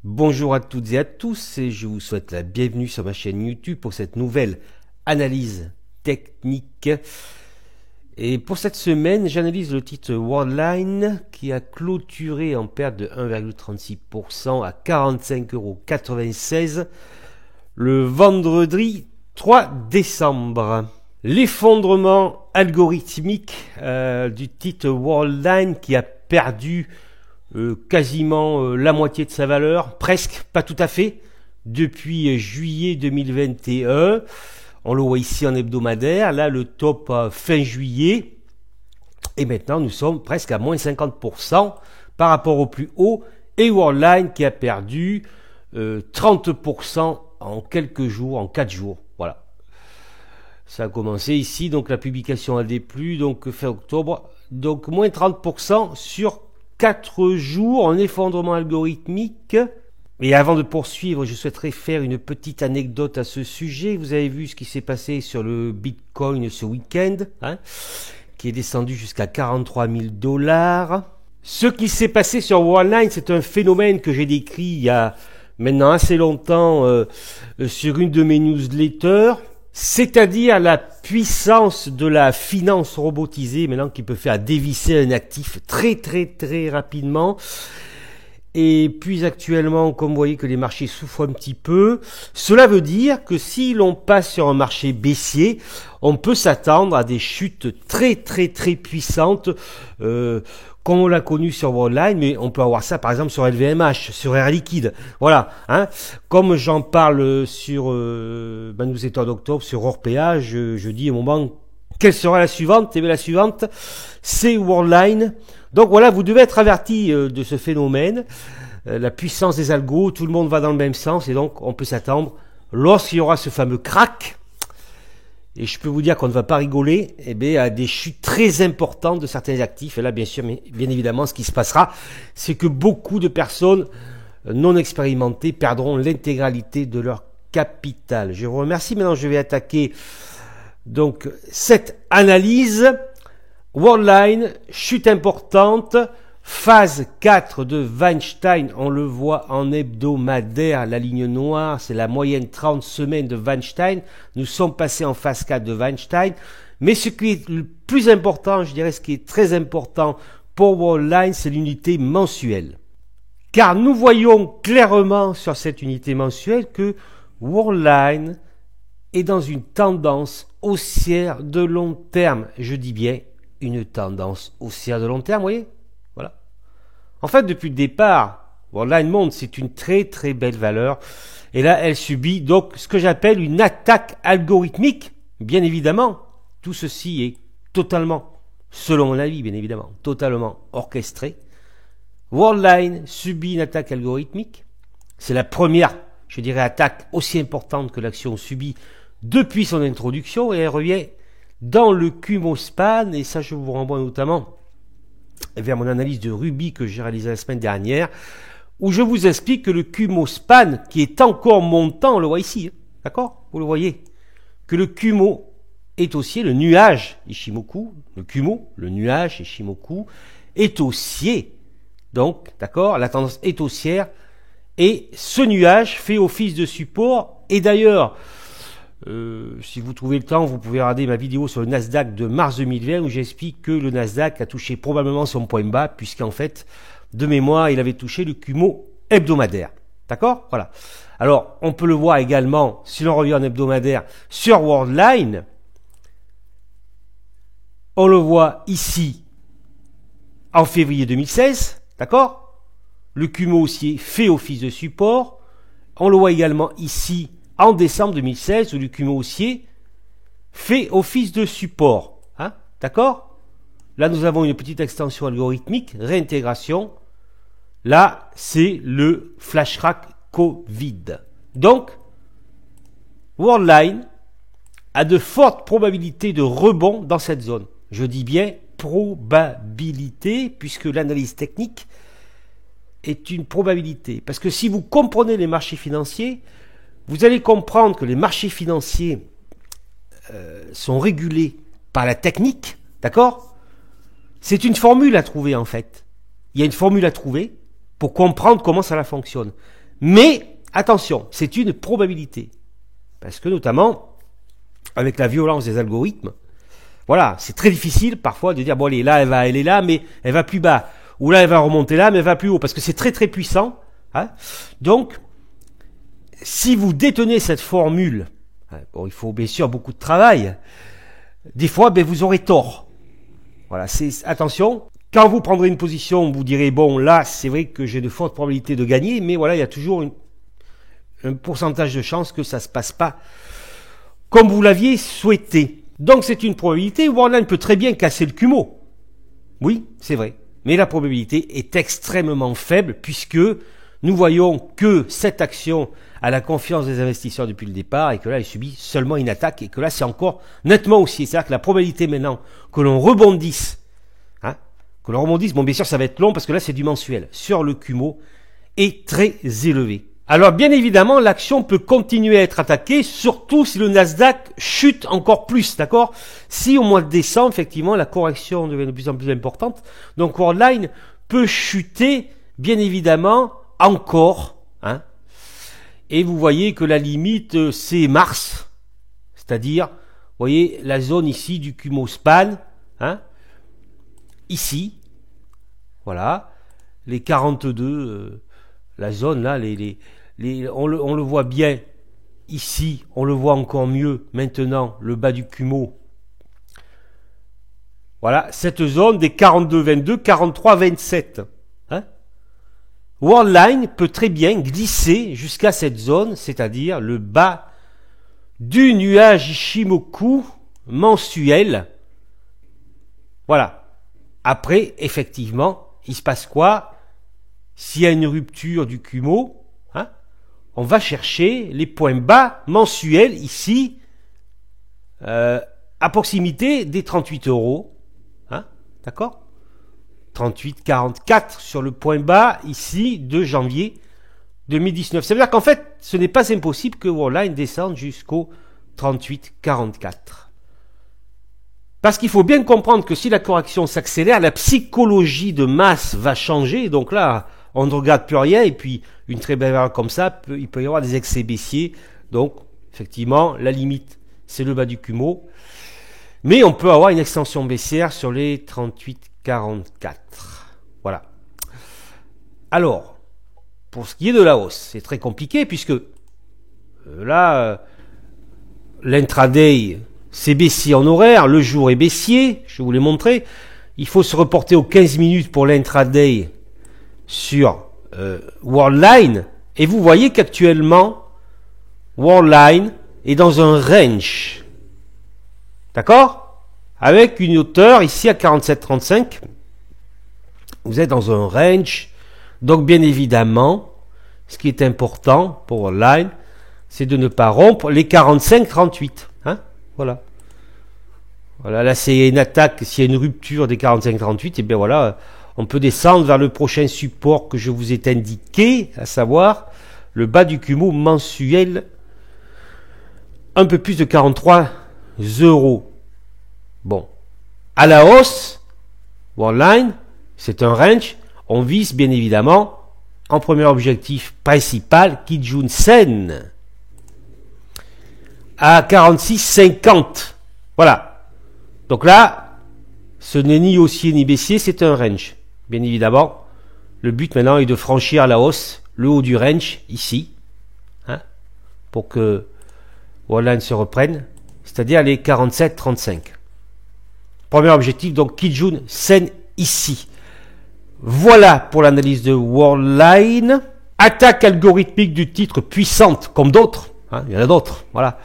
Bonjour à toutes et à tous et je vous souhaite la bienvenue sur ma chaîne YouTube pour cette nouvelle analyse technique. Et pour cette semaine, j'analyse le titre Worldline qui a clôturé en perte de 1,36% à 45,96 € le vendredi 3 décembre. L'effondrement algorithmique du titre Worldline qui a perdu quasiment la moitié de sa valeur, presque, pas tout à fait, depuis juillet 2021. On le voit ici en hebdomadaire, là le top fin juillet, et maintenant nous sommes presque à moins 50% par rapport au plus haut, et Worldline qui a perdu 30% en quelques jours, en 4 jours, voilà. Ça a commencé ici, donc la publication a déplu, donc fin octobre, donc moins 30% sur 4 jours en effondrement algorithmique. Et avant de poursuivre, je souhaiterais faire une petite anecdote à ce sujet. Vous avez vu ce qui s'est passé sur le Bitcoin ce week-end, qui est descendu jusqu'à 43 000 $. Ce qui s'est passé sur Worldline, c'est un phénomène que j'ai décrit il y a maintenant assez longtemps sur une de mes newsletters. C'est-à-dire la puissance de la finance robotisée, maintenant qui peut faire dévisser un actif très rapidement. Et puis actuellement, comme vous voyez que les marchés souffrent un petit peu, cela veut dire que si l'on passe sur un marché baissier, on peut s'attendre à des chutes très puissantes, comme on l'a connu sur Worldline, mais on peut avoir ça par exemple sur LVMH, sur Air Liquide, voilà, comme j'en parle sur ma newsletter d'octobre, sur Orpea, je dis à un moment, quelle sera la suivante? Et bien la suivante, c'est Worldline. Donc voilà, vous devez être averti de ce phénomène, la puissance des algos, tout le monde va dans le même sens, et donc on peut s'attendre, lorsqu'il y aura ce fameux crack, et je peux vous dire qu'on ne va pas rigoler, à des chutes très importantes de certains actifs. Et là, bien sûr, mais bien évidemment, ce qui se passera, c'est que beaucoup de personnes non expérimentées perdront l'intégralité de leur capital. Je vous remercie. Maintenant, je vais attaquer donc cette analyse. Worldline, chute importante, phase 4 de Weinstein, on le voit en hebdomadaire, la ligne noire, c'est la moyenne 30 semaines de Weinstein. Nous sommes passés en phase 4 de Weinstein, mais ce qui est le plus important, je dirais ce qui est très important pour Worldline, c'est l'unité mensuelle. Car nous voyons clairement sur cette unité mensuelle que Worldline est dans une tendance haussière de long terme, je dis bien une tendance haussière de long terme, vous voyez, voilà. En fait, depuis le départ, Worldline monte, c'est une très belle valeur, et là, elle subit donc ce que j'appelle une attaque algorithmique, bien évidemment. Tout ceci est totalement, selon mon avis, bien évidemment, totalement orchestré. Worldline subit une attaque algorithmique, c'est la première, je dirais, attaque aussi importante que l'action subit depuis son introduction, et elle revient dans le Cumospan, et ça je vous renvoie notamment vers mon analyse de Ruby que j'ai réalisée la semaine dernière, où je vous explique que le Cumospan, qui est encore montant, on le voit ici, d'accord, vous le voyez, que le Kumo est haussier, le nuage Ishimoku, le Kumo, le nuage Ishimoku, est haussier, donc, d'accord, la tendance est haussière, et ce nuage fait office de support, et d'ailleurs, si vous trouvez le temps, vous pouvez regarder ma vidéo sur le Nasdaq de mars 2020 où j'explique que le Nasdaq a touché probablement son point bas puisqu'en fait, de mémoire, il avait touché le Kumo hebdomadaire. D'accord? Voilà. Alors, on peut le voir également, si l'on revient en hebdomadaire, sur Worldline. On le voit ici, en février 2016. D'accord? Le Kumo haussier fait office de support. On le voit également ici, en décembre 2016, où le Kumo haussier fait office de support. D'accord? Là, nous avons une petite extension algorithmique, réintégration. Là, c'est le flash crack Covid. Donc, Worldline a de fortes probabilités de rebond dans cette zone. Je dis bien probabilité, puisque l'analyse technique est une probabilité. Parce que si vous comprenez les marchés financiers, vous allez comprendre que les marchés financiers sont régulés par la technique, d'accord? C'est une formule à trouver en fait. Il y a une formule à trouver pour comprendre comment ça fonctionne. Mais, attention, c'est une probabilité. Parce que notamment, avec la violence des algorithmes, voilà, c'est très difficile parfois de dire, bon, elle est là, mais elle va plus bas. Ou là, elle va remonter là, mais elle va plus haut. Parce que c'est très très puissant. Hein. Donc, si vous détenez cette formule, bon, il faut bien sûr beaucoup de travail, des fois, vous aurez tort. Voilà, attention, quand vous prendrez une position, vous direz, bon, là, c'est vrai que j'ai de fortes probabilités de gagner, mais voilà, il y a toujours un pourcentage de chance que ça se passe pas comme vous l'aviez souhaité. Donc, c'est une probabilité. Worldline peut très bien casser le Kumo. Oui, c'est vrai. Mais la probabilité est extrêmement faible puisque nous voyons que cette action a la confiance des investisseurs depuis le départ et que là, elle subit seulement une attaque et que là, c'est encore nettement haussier. C'est-à-dire que la probabilité maintenant que l'on rebondisse, bon, bien sûr, ça va être long parce que là, c'est du mensuel, sur le Kumo, est très élevé. Alors, bien évidemment, l'action peut continuer à être attaquée, surtout si le Nasdaq chute encore plus, d'accord? Si au mois de décembre, effectivement, la correction devient de plus en plus importante, donc Worldline peut chuter, bien évidemment, encore, hein. Et vous voyez que la limite, c'est mars, c'est-à-dire, vous voyez, la zone ici du Kumo span, hein, ici, voilà, les 42, la zone là, on le voit bien ici, on le voit encore mieux maintenant, le bas du Kumo. Voilà, cette zone des 42,22, 43,27. Hein. Worldline peut très bien glisser jusqu'à cette zone, c'est-à-dire le bas du nuage Ichimoku mensuel. Voilà. Après, effectivement, il se passe quoi? S'il y a une rupture du Kumo, hein, on va chercher les points bas mensuels ici, à proximité des 38 €. Hein, d'accord? 38,44 sur le point bas ici de janvier 2019. Ça veut dire qu'en fait, ce n'est pas impossible que Worldline descende jusqu'au 38,44. Parce qu'il faut bien comprendre que si la correction s'accélère, la psychologie de masse va changer. Donc là, on ne regarde plus rien. Et puis, une très belle valeur comme ça, il peut y avoir des excès baissiers. Donc, effectivement, la limite, c'est le bas du Kumo. Mais on peut avoir une extension baissière sur les 38,44. Voilà. Alors, pour ce qui est de la hausse, c'est très compliqué puisque là, l'intraday, c'est baissier en horaire, le jour est baissier, je vous l'ai montré. Il faut se reporter aux 15 minutes pour l'intraday sur Worldline. Et vous voyez qu'actuellement, Worldline est dans un range. D'accord? Avec une hauteur ici à 47,35. Vous êtes dans un range. Donc bien évidemment, ce qui est important pour Worldline, c'est de ne pas rompre les 45,38. Hein? Voilà. Voilà, là c'est une attaque, s'il y a une rupture des 45,38, et bien voilà, on peut descendre vers le prochain support que je vous ai indiqué, à savoir le bas du Kumo mensuel, un peu plus de 43 €. Bon. À la hausse, Worldline, c'est un range, on vise bien évidemment, en premier objectif principal, Kijun-sen, à 46,50. Voilà. Donc là, ce n'est ni haussier ni baissier, c'est un range. Bien évidemment, le but maintenant est de franchir à la hausse le haut du range, ici, hein, pour que Worldline se reprenne, c'est-à-dire les 47,35. Premier objectif, donc Kijun-sen ici. Voilà pour l'analyse de Worldline. Attaque algorithmique du titre puissante, comme d'autres, hein, il y en a d'autres, voilà.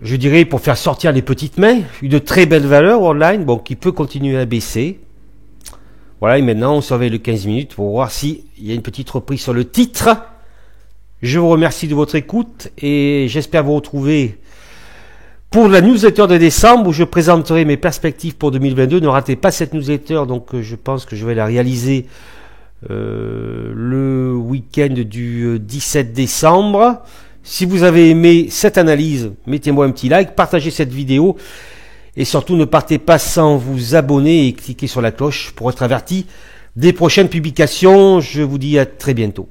Je dirais pour faire sortir les petites mains, une très belle valeur Worldline, bon, qui peut continuer à baisser. Voilà, et maintenant on surveille le 15 minutes pour voir s'il y a une petite reprise sur le titre. Je vous remercie de votre écoute et j'espère vous retrouver pour la newsletter de décembre où je présenterai mes perspectives pour 2022. Ne ratez pas cette newsletter, donc je pense que je vais la réaliser le week-end du 17 décembre. Si vous avez aimé cette analyse, mettez-moi un petit like, partagez cette vidéo et surtout ne partez pas sans vous abonner et cliquer sur la cloche pour être averti des prochaines publications. Je vous dis à très bientôt.